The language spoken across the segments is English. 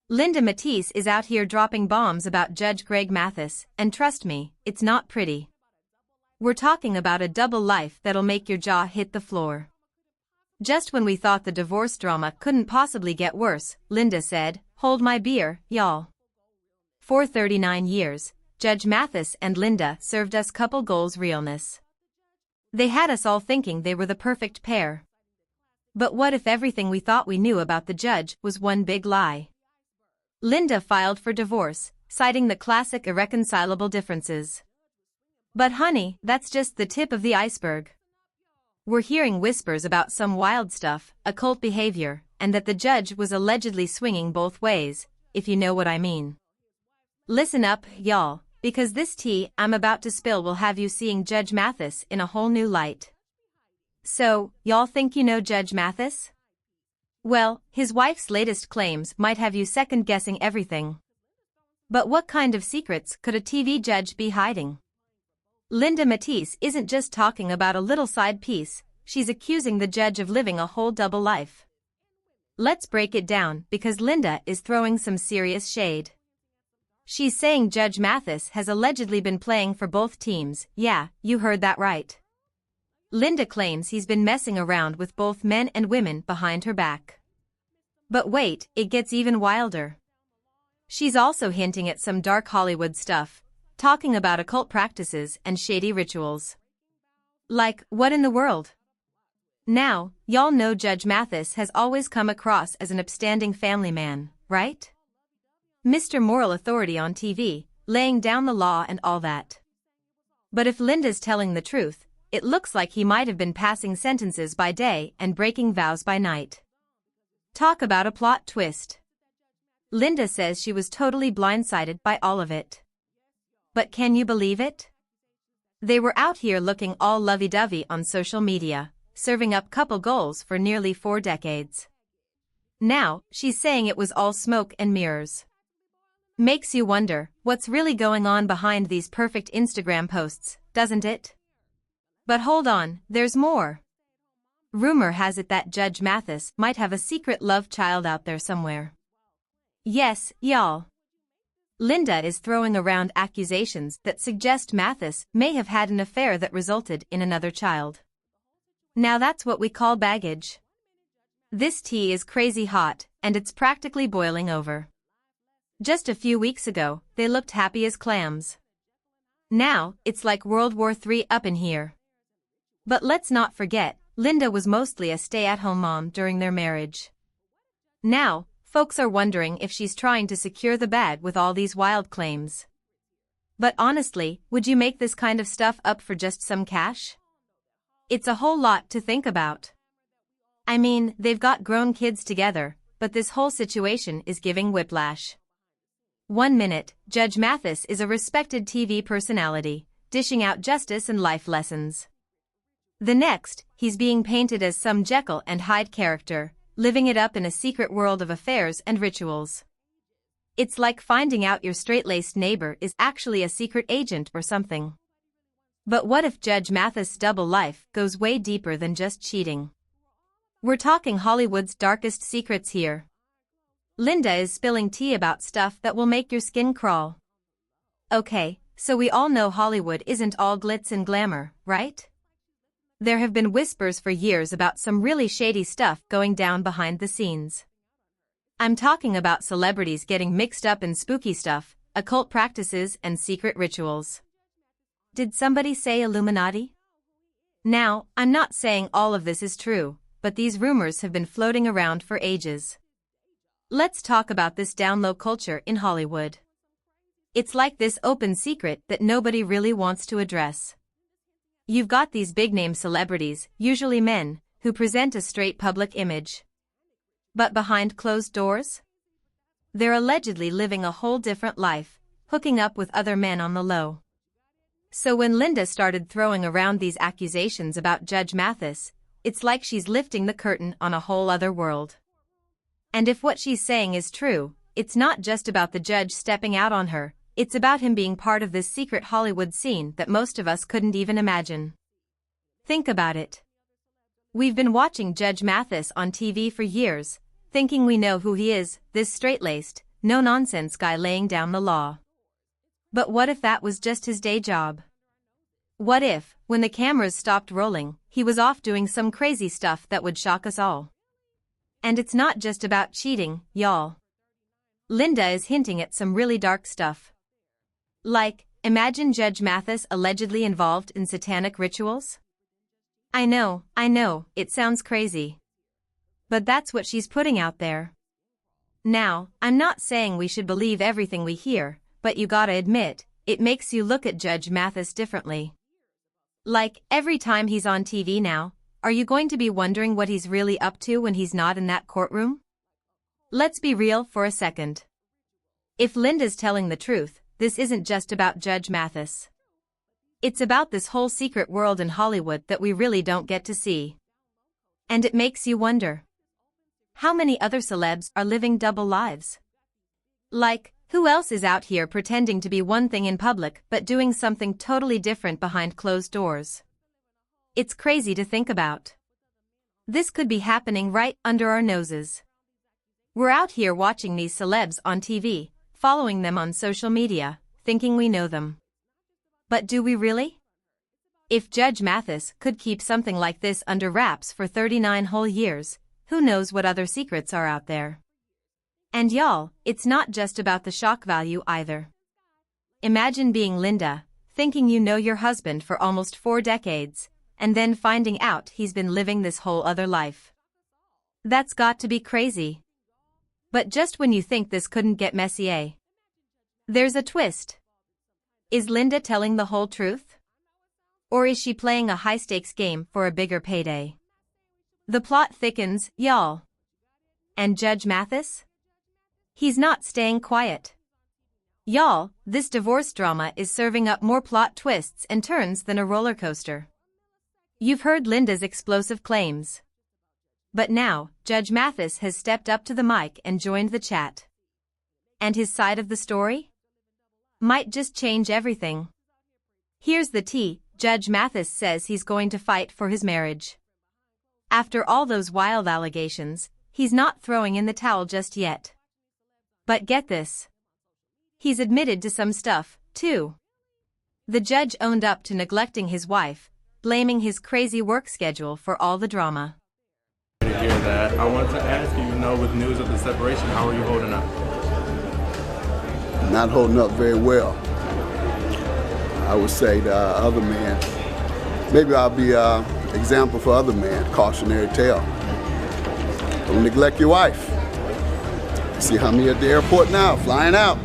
Linda Mathis is out here dropping bombs about Judge Greg Mathis, and trust me, it's not pretty. We're talking about a double life that'll make your jaw hit the floor. Just when we thought the divorce drama couldn't possibly get worse, Linda said, "Hold my beer, y'all." For 39 years, Judge Mathis and Linda served us couple goals realness. They had us all thinking they were the perfect pair. But what if everything we thought we knew about the judge was one big lie? Linda filed for divorce, citing the classic irreconcilable differences. But honey, that's just the tip of the iceberg. We're hearing whispers about some wild stuff, occult behavior, and that the judge was allegedly swinging both ways, if you know what I mean. Listen up, y'all, because this tea I'm about to spill will have you seeing Judge Mathis in a whole new light. So, y'all think you know Judge Mathis? Well, his wife's latest claims might have you second-guessing everything. But what kind of secrets could a TV judge be hiding? Linda Mathis isn't just talking about a little side piece, she's accusing the judge of living a whole double life. Let's break it down because Linda is throwing some serious shade. She's saying Judge Mathis has allegedly been playing for both teams. Yeah, you heard that right. Linda claims he's been messing around with both men and women behind her back. But wait, it gets even wilder. She's also hinting at some dark Hollywood stuff, talking about occult practices and shady rituals. Like, what in the world? Now, y'all know Judge Mathis has always come across as an upstanding family man, right? Mr. Moral Authority on TV, laying down the law and all that. But if Linda's telling the truth, it looks like he might have been passing sentences by day and breaking vows by night. Talk about a plot twist. Linda says she was totally blindsided by all of it. But can you believe it? They were out here looking all lovey-dovey on social media, serving up couple goals for nearly 4 decades. Now, she's saying it was all smoke and mirrors. Makes you wonder what's really going on behind these perfect Instagram posts, doesn't it? But hold on, there's more. Rumor has it that Judge Mathis might have a secret love child out there somewhere. Yes, y'all. Linda is throwing around accusations that suggest Mathis may have had an affair that resulted in another child. Now that's what we call baggage. This tea is crazy hot, and it's practically boiling over. Just a few weeks ago, they looked happy as clams. Now, it's like World War III up in here. But let's not forget, Linda was mostly a stay-at-home mom during their marriage. Now, folks are wondering if she's trying to secure the bag with all these wild claims. But honestly, would you make this kind of stuff up for just some cash? It's a whole lot to think about. I mean, they've got grown kids together, but this whole situation is giving whiplash. 1 minute, Judge Mathis is a respected TV personality, dishing out justice and life lessons. The next, he's being painted as some Jekyll and Hyde character, living it up in a secret world of affairs and rituals. It's like finding out your straight-laced neighbor is actually a secret agent or something. But what if Judge Mathis' double life goes way deeper than just cheating? We're talking Hollywood's darkest secrets here. Linda is spilling tea about stuff that will make your skin crawl. Okay, so we all know Hollywood isn't all glitz and glamour, right? There have been whispers for years about some really shady stuff going down behind the scenes. I'm talking about celebrities getting mixed up in spooky stuff, occult practices and secret rituals. Did somebody say Illuminati? Now, I'm not saying all of this is true, but these rumors have been floating around for ages. Let's talk about this down-low culture in Hollywood. It's like this open secret that nobody really wants to address. You've got these big-name celebrities, usually men, who present a straight public image. But behind closed doors? They're allegedly living a whole different life, hooking up with other men on the low. So when Linda started throwing around these accusations about Judge Mathis, it's like she's lifting the curtain on a whole other world. And if what she's saying is true, it's not just about the judge stepping out on her, it's about him being part of this secret Hollywood scene that most of us couldn't even imagine. Think about it. We've been watching Judge Mathis on TV for years, thinking we know who he is, this straight-laced, no-nonsense guy laying down the law. But what if that was just his day job? What if, when the cameras stopped rolling, he was off doing some crazy stuff that would shock us all? And it's not just about cheating, y'all. Linda is hinting at some really dark stuff. Like, imagine Judge Mathis allegedly involved in satanic rituals? I know, it sounds crazy. But that's what she's putting out there. Now, I'm not saying we should believe everything we hear, but you gotta admit, it makes you look at Judge Mathis differently. Like, every time he's on TV now, are you going to be wondering what he's really up to when he's not in that courtroom? Let's be real for a second. If Linda's telling the truth, this isn't just about Judge Mathis. It's about this whole secret world in Hollywood that we really don't get to see. And it makes you wonder. How many other celebs are living double lives? Like, who else is out here pretending to be one thing in public but doing something totally different behind closed doors? It's crazy to think about. This could be happening right under our noses. We're out here watching these celebs on TV, following them on social media, thinking we know them. But do we really? If Judge Mathis could keep something like this under wraps for 39 whole years, who knows what other secrets are out there? And y'all, it's not just about the shock value either. Imagine being Linda, thinking you know your husband for almost 4 decades, and then finding out he's been living this whole other life. That's got to be crazy. But just when you think this couldn't get messy, there's a twist. Is Linda telling the whole truth? Or is she playing a high-stakes game for a bigger payday? The plot thickens, y'all. And Judge Mathis? He's not staying quiet. Y'all, this divorce drama is serving up more plot twists and turns than a roller coaster. You've heard Linda's explosive claims. But now, Judge Mathis has stepped up to the mic and joined the chat. And his side of the story? Might just change everything. Here's the tea. Judge Mathis says he's going to fight for his marriage. After all those wild allegations, he's not throwing in the towel just yet. But get this. He's admitted to some stuff, too. The judge owned up to neglecting his wife, blaming his crazy work schedule for all the drama. To hear that, I wanted to ask you, with news of the separation, how are you holding up? Not holding up very well. I would say the other man, maybe I'll be an example for other men, cautionary tale. Don't neglect your wife. See how many at the airport now, flying out,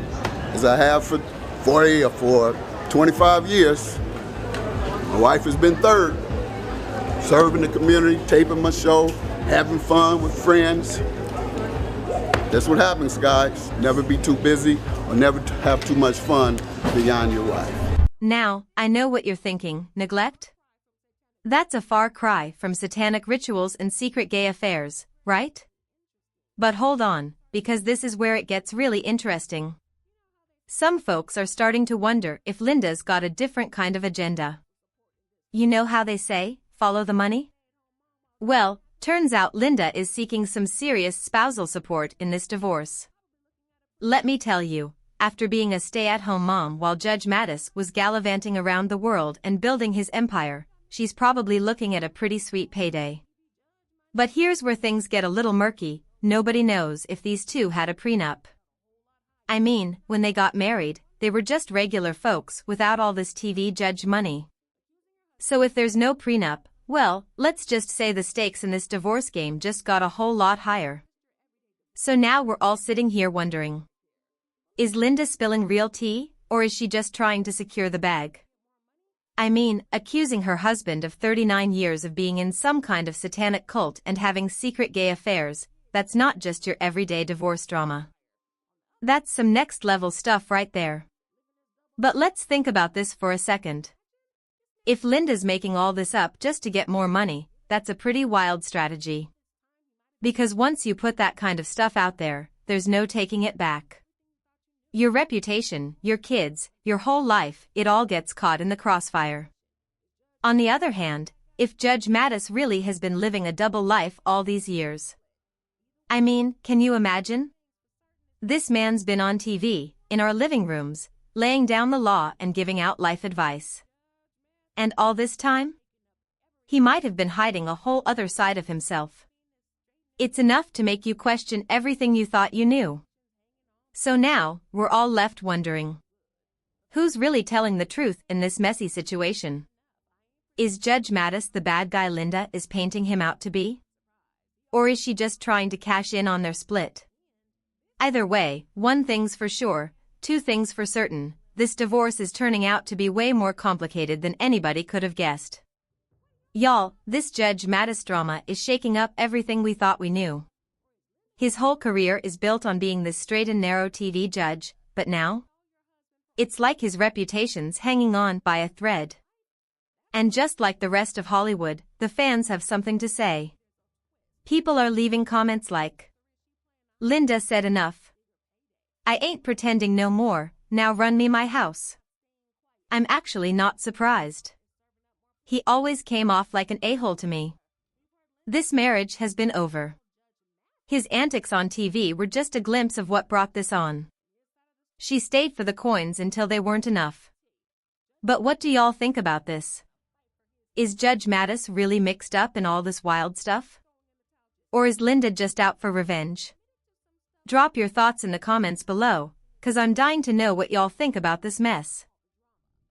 as I have for 40 or for 25 years. My wife has been third, serving the community, taping my show, having fun with friends. That's what happens, guys. Never be too busy or never have too much fun beyond your wife. Now, I know what you're thinking, neglect? That's a far cry from satanic rituals and secret gay affairs, right? But hold on, because this is where it gets really interesting. Some folks are starting to wonder if Linda's got a different kind of agenda. You know how they say, follow the money? Well, turns out Linda is seeking some serious spousal support in this divorce. Let me tell you, after being a stay-at-home mom while Judge Mathis was gallivanting around the world and building his empire, she's probably looking at a pretty sweet payday. But here's where things get a little murky. Nobody knows if these two had a prenup. I mean, when they got married, they were just regular folks without all this TV judge money. So if there's no prenup, well, let's just say the stakes in this divorce game just got a whole lot higher. So now we're all sitting here wondering. Is Linda spilling real tea, or is she just trying to secure the bag? I mean, accusing her husband of 39 years of being in some kind of satanic cult and having secret gay affairs, that's not just your everyday divorce drama. That's some next-level stuff right there. But let's think about this for a second. If Linda's making all this up just to get more money, that's a pretty wild strategy. Because once you put that kind of stuff out there, there's no taking it back. Your reputation, your kids, your whole life, it all gets caught in the crossfire. On the other hand, if Judge Mathis really has been living a double life all these years. I mean, can you imagine? This man's been on TV, in our living rooms, laying down the law and giving out life advice. And all this time? He might have been hiding a whole other side of himself. It's enough to make you question everything you thought you knew. So now, we're all left wondering. Who's really telling the truth in this messy situation? Is Judge Mathis the bad guy Linda is painting him out to be? Or is she just trying to cash in on their split? Either way, one thing's for sure, two things for certain, this divorce is turning out to be way more complicated than anybody could have guessed. Y'all, this Judge Mathis drama is shaking up everything we thought we knew. His whole career is built on being this straight and narrow TV judge, but now? It's like his reputation's hanging on by a thread. And just like the rest of Hollywood, the fans have something to say. People are leaving comments like, "Linda said enough. I ain't pretending no more, now run me my house." I'm actually not surprised. He always came off like an a-hole to me. This marriage has been over. His antics on TV were just a glimpse of what brought this on. She stayed for the coins until they weren't enough. But what do y'all think about this? Is Judge Mathis really mixed up in all this wild stuff? Or is Linda just out for revenge? Drop your thoughts in the comments below, 'cause I'm dying to know what y'all think about this mess.